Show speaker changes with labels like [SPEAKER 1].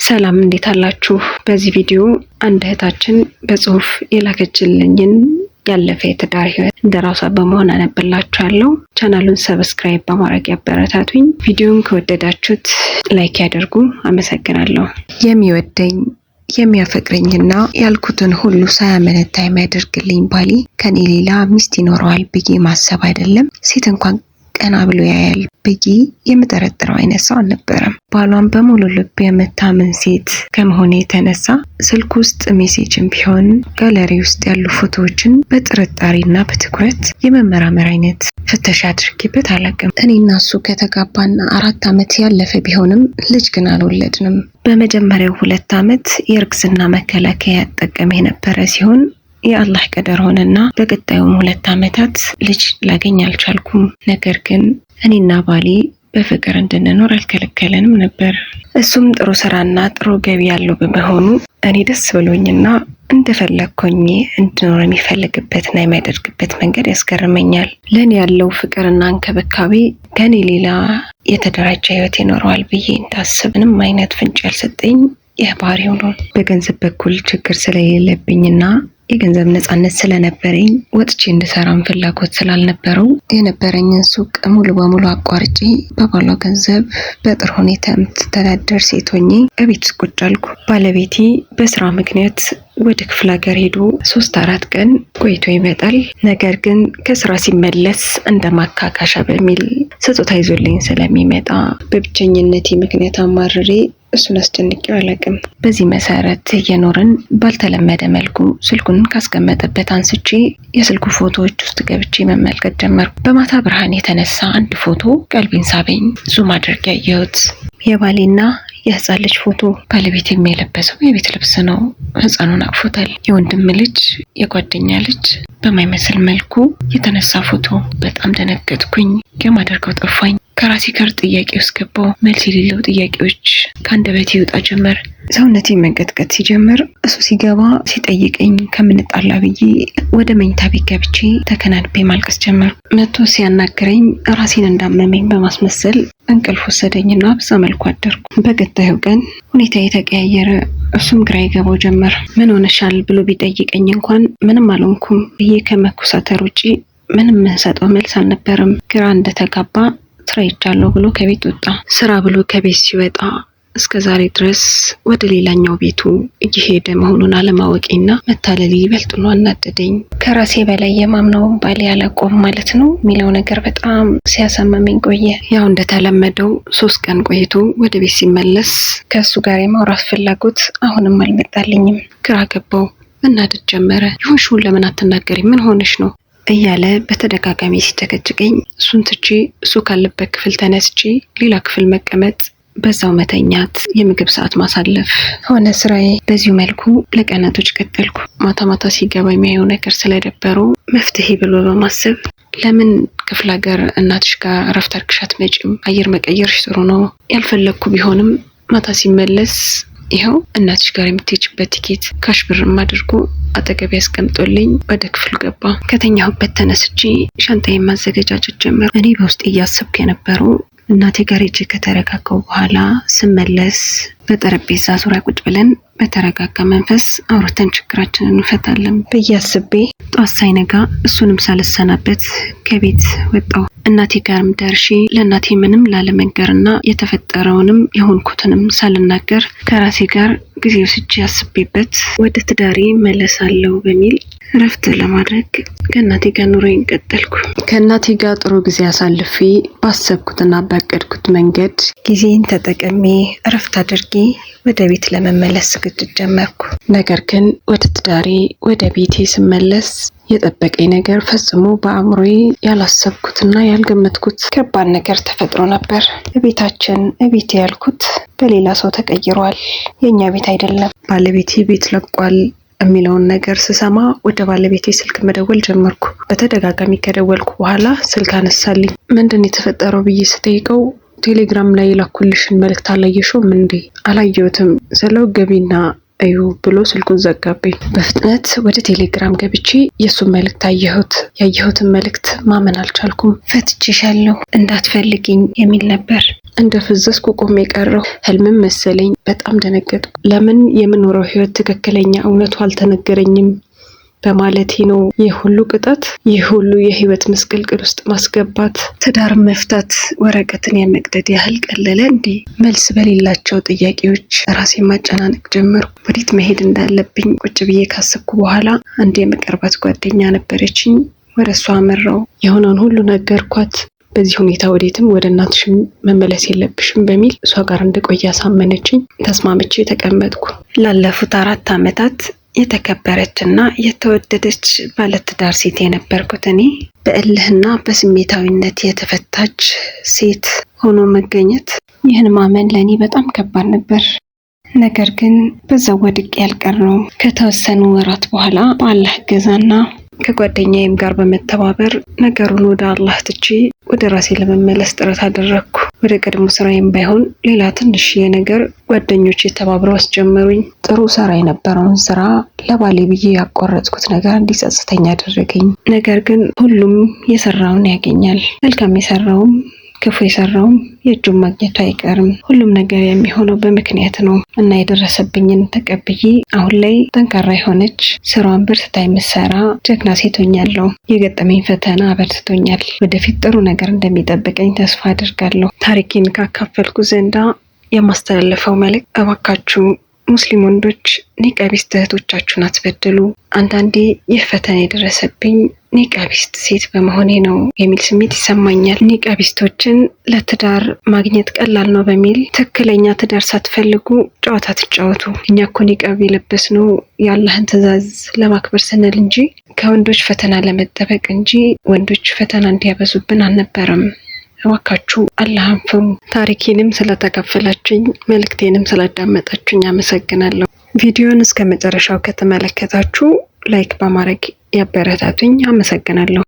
[SPEAKER 1] ሰላም እንዴት አላችሁ? በዚህ ቪዲዮ አንድ እህታችን በጽሁፍ የላከችልኝን ያለፈ የትዳር ህይወት እንደራሷ በመሆን አነብላችኋለሁ። ቻናሉን ሰብስክራይብ በማድረግ ያበረታቱኝ። ቪዲዮውን ከወደዳችሁት ላይክ ያድርጉ። አመሰግናለሁ። የሚወደኝ የሚያፈቅረኝና ያልኩትን ሁሉ ሳያመነታ የሚያደርግልኝ ባሌ ከኔ ሌላ ሚስት ይኖረዋል ብዬ ማሰብ አይደለም ሴት እንኳን ቀና ብሎ ያያል ብዬ የምጠረጥረው አይነት ሰው አልነበረም። ባሏን በሙሉ ልብ የምታምን ሴት ከመሆኔ የተነሳ ስልክ ውስጥ ሜሴጅም ቢሆን ጋለሪ ውስጥ ያሉ ፎቶዎችን በጥርጣሬና በትኩረት የመመራመር አይነት ፍተሻ አድርጌበት አላውቅም። እኔና እሱ ከተጋባን 4 ዓመት ያለፈ ቢሆንም ልጅ ግን አልወለድንም። በመጀመሪያው 2 ዓመት የእርግዝና መከላከያ ያጠቀመ የነበረ ሲሆን የአላህ ቀደር ሆነና በቀጣዩም 2 ዓመታት ልጅ ላገኝ አልቻልኩም። ነገር ግን እኔና ባሌ በፍቅር እንድንኖር አልከለከለንም ነበር። እሱም ጥሩ ስራና ጥሩ ገቢ ያለው በመሆኑ እኔ ደስ ብሎኝና እንደፈለኩኝ እንድኖር የሚፈልግበትና የሚያደርግበት መንገድ ያስገርመኛል። ለኔ ያለው ፍቅርና እንክብካቤ ከኔ ሌላ የተደራጀ ህይወት ይኖረዋል ብዬ እንዳስብ ምንም አይነት ፍንጭ ያልሰጠኝ ይህ ባህሪው ነው። በገንዘብ በኩል ችግር ስለሌለብኝና የገንዘብ ነፃነት ስለነበረኝ ወጥቼ እንድሰራም ፍላጎት ስላልነበረው የነበረኝን ሱቅ ሙሉ በሙሉ አቋርጬ በባሏ ገንዘብ በጥሩ ሁኔታ የምትተዳደር ሴት ሆኜ እቤት ቁጭ አልኩ። ባለቤቴ በስራ ምክንያት ወደ ክፍለ ሀገር ሄዶ 3-4 ቀን ቆይቶ ይመጣል። ነገር ግን ከስራ ሲመለስ እንደማካካሻ በሚል ስጦታ ይዞልኝ ስለሚመጣ በብቸኝነቴ ምክንያት አማርሬ እሱን አስጨንቄው አላውቅም። በዚህ መሰረት እየኖርን ባልተለመደ መልኩ ስልኩን ካስቀመጠበት አንስቼ የስልኩ ፎቶዎች ውስጥ ገብቼ መመልከት ጀመርኩ። በማታ ብርሃን የተነሳ አንድ ፎቶ ቀልቤን ሳበኝ። ዙም አድርጌ ያየሁት የባሌና የህፃን ልጅ ፎቶ። ባለቤት የለበሰው የቤት ልብስ ነው። ህፃኑን አቅፎታል። የወንድም ልጅ የጓደኛ ልጅ በማይመስል መልኩ የተነሳ ፎቶ። በጣም ደነገጥኩኝ። የማደርገው ጠፋኝ። ከራሴ ጋር ጥያቄ ውስጥ ገባሁ። መልስ የሌለው ጥያቄዎች ከአንደበቴ ይወጣ ጀመር። ሰውነቴ መንቀጥቀጥ ሲጀምር እሱ ሲገባ ሲጠይቀኝ ከምንጣላ ብዬ ወደ መኝታ ቤት ገብቼ ተከናንቤ ማልቀስ ጀመር። መጥቶ ሲያናግረኝ ራሴን እንዳመመኝ በማስመሰል እንቅልፍ ወሰደኝና በዛ መልኩ አደርኩ። በቀጣዩ ቀን ሁኔታ የተቀያየረ። እሱም ግራ ይገባው ጀመር። ምን ሆነሻል ብሎ ቢጠይቀኝ እንኳን ምንም አልሆንኩም ብዬ ከመኮሳተር ውጪ ምንም የምንሰጠው መልስ አልነበረም። ግራ እንደተጋባ ስራ ይቻለው ብሎ ከቤት ወጣ። ስራ ብሎ ከቤት ሲወጣ እስከ ዛሬ ድረስ ወደ ሌላኛው ቤቱ እየሄደ መሆኑን አለማወቄና መታለል ይበልጥ ነው አናደደኝ። ከራሴ በላይ የማምነው ባሌ አላቆም ማለት ነው የሚለው ነገር በጣም ሲያሳመመኝ ቆየ። ያው እንደተለመደው 3 ቀን ቆይቶ ወደ ቤት ሲመለስ ከእሱ ጋር የማውራት ፍላጎት አሁንም አልመጣልኝም። ግራ ገባው። መናደድ ጀመረ። ይሁንሽውን ለምን አትናገሪ? ምን ሆነሽ ነው እያለ በተደጋጋሚ ሲጨቀጭቀኝ እሱን ትቼ እሱ ካለበት ክፍል ተነስቼ ሌላ ክፍል መቀመጥ፣ በዛው መተኛት፣ የምግብ ሰዓት ማሳለፍ ሆነ ስራዬ። በዚሁ መልኩ ለቀናቶች ቀጠልኩ። ማታ ማታ ሲገባ የሚያየው ነገር ስለደበረው መፍትሄ ብሎ በማሰብ ለምን ክፍለ ሀገር እናትሽ ጋር እረፍት አድርገሽ አትመጪም? አየር መቀየርሽ ጥሩ ነው። ያልፈለግኩ ቢሆንም ማታ ሲመለስ ይኸው እናትሽ ጋር የምትሄጂበት ቲኬት ካሽ ብርም አድርጎ አጠገቤ ያስቀምጦልኝ ወደ ክፍል ገባ። ከተኛሁበት ተነስቼ ሻንጣዬን ማዘገጃጀት ጀመር። እኔ በውስጥ እያሰብኩ የነበረው እናቴ ጋር ሄጄ ከተረጋጋሁ በኋላ ስመለስ በጠረጴዛ ዙሪያ ቁጭ ብለን በተረጋጋ መንፈስ አውርተን ችግራችንን እንፈታለን ብዬ አስቤ ጠዋት ሳይነጋ እሱንም ሳልሰናበት ከቤት ወጣሁ። እናቴ ጋርም ደርሼ ለእናቴ ምንም ላለመንገርና የተፈጠረውንም የሆንኩትንም ሳልናገር ከራሴ ጋር ጊዜ ወስጄ አስቤበት ወደ ትዳሬ መለሳለሁ በሚል እረፍት ለማድረግ ከእናቴ ጋር ኑሮዬን ቀጠልኩ። ከእናቴ ጋር ጥሩ ጊዜ አሳልፌ ባሰብኩትና ባቀድኩት መንገድ ጊዜን ተጠቅሜ እረፍት አድርጌ ወደ ቤት ለመመለስ ዝግጅት ጀመርኩ። ነገር ግን ወደ ትዳሬ ወደ ቤቴ ስመለስ የጠበቀኝ ነገር ፈጽሞ በአእምሮዬ ያላሰብኩትና ያልገመትኩት ከባድ ነገር ተፈጥሮ ነበር። ቤቴ ያልኩት በሌላ ሰው ተቀይሯል። የኛ ቤት አይደለም። ባለቤቴ ቤት ለቋል የሚለውን ነገር ስሰማ ወደ ባለቤቴ ስልክ መደወል ጀመርኩ። በተደጋጋሚ ከደወልኩ በኋላ ስልክ አነሳልኝ። ምንድን የተፈጠረው ብዬ ስጠይቀው ቴሌግራም ላይ የላኩልሽን መልእክት አላየሽውም እንዴ? አላየሁትም ስለው ገቢና እዩ ብሎ ስልኩን ዘጋብኝ። በፍጥነት ወደ ቴሌግራም ገብቼ የሱን መልእክት አየሁት። ያየሁትን መልእክት ማመን አልቻልኩም። ፈትቼሻለሁ እንዳትፈልጊኝ የሚል ነበር። እንደፈዘዝኩ ቆሜ ቀረሁ። ህልምም መሰለኝ። በጣም ደነገጥኩ። ለምን የምኖረው ህይወት ትክክለኛ እውነቱ አልተነገረኝም በማለቴ ነው ይህ ሁሉ ቅጣት፣ ይህ ሁሉ የህይወት ምስቅልቅል ውስጥ ማስገባት። ትዳር መፍታት ወረቀትን የመቅደድ ያህል ቀለለ እንዴ? መልስ በሌላቸው ጥያቄዎች ራሴን ማጨናነቅ ጀመርኩ። ወዴት መሄድ እንዳለብኝ ቁጭ ብዬ ካሰብኩ በኋላ አንድ የምቀርባት ጓደኛ ነበረችኝ። ወደ እሷ አመራው። የሆነውን ሁሉ ነገርኳት። በዚህ ሁኔታ ወዴትም ወደ እናትሽም መመለስ የለብሽም በሚል እሷ ጋር እንድቆይ አሳመነችኝ። ተስማምቼ ተቀመጥኩ። ላለፉት 4 ዓመታት የተከበረችና የተወደደች ባለትዳር ሴት የነበርኩት እኔ በእልህና በስሜታዊነት የተፈታች ሴት ሆኖ መገኘት፣ ይህን ማመን ለእኔ በጣም ከባድ ነበር። ነገር ግን በዛው ወድቄ ያልቀረውም። ከተወሰኑ ወራት በኋላ በአላህ እገዛና ከጓደኛዬም ጋር በመተባበር ነገሩን ወደ አላህ ትቼ ወደ ራሴ ለመመለስ ጥረት አደረግኩ። ወደ ቀድሞ ስራዬም ባይሆን ሌላ ትንሽዬ ነገር ጓደኞቼ ተባብረው አስጀመሩኝ። ጥሩ ሰራ የነበረውን ስራ ለባሌ ብዬ ያቋረጥኩት ነገር እንዲጸጽተኝ አደረገኝ። ነገር ግን ሁሉም የሰራውን ያገኛል። መልካም የሰራውም ክፉ የሰራውም የእጁን ማግኘቱ አይቀርም። ሁሉም ነገር የሚሆነው በምክንያት ነው እና የደረሰብኝን ተቀብዬ አሁን ላይ ጠንካራ የሆነች ስራዋን በርትታ የምትሰራ ጀግና ሴት ሆኛለሁ። የገጠመኝ ፈተና አበርትቶኛል። ወደፊት ጥሩ ነገር እንደሚጠብቀኝ ተስፋ አድርጋለሁ። ታሪኬን ካካፈልኩ ዘንዳ የማስተላለፈው መልእክት እባካችሁ ሙስሊም ወንዶች ኒቃቢስት እህቶቻችሁን አትበድሉ። አንዳንዴ ይህ ፈተና የደረሰብኝ ኒቃቢስት ሴት በመሆኔ ነው የሚል ስሜት ይሰማኛል። ኒቃቢስቶችን ለትዳር ማግኘት ቀላል ነው በሚል ትክክለኛ ትዳር ሳትፈልጉ ጨዋታ ትጫወቱ። እኛ እኮ ኒቃብ የለበስነው የአላህን ትዕዛዝ ለማክበር ስንል እንጂ ከወንዶች ፈተና ለመጠበቅ እንጂ ወንዶች ፈተና እንዲያበዙብን አልነበረም። እባካችሁ አላህን ፍሩ። ታሪኬንም ስለተካፈላችሁኝ መልእክቴንም ስላዳመጣችሁኝ አመሰግናለሁ። ቪዲዮን እስከ መጨረሻው ከተመለከታችሁ ላይክ በማድረግ ያበረታቱኝ። አመሰግናለሁ።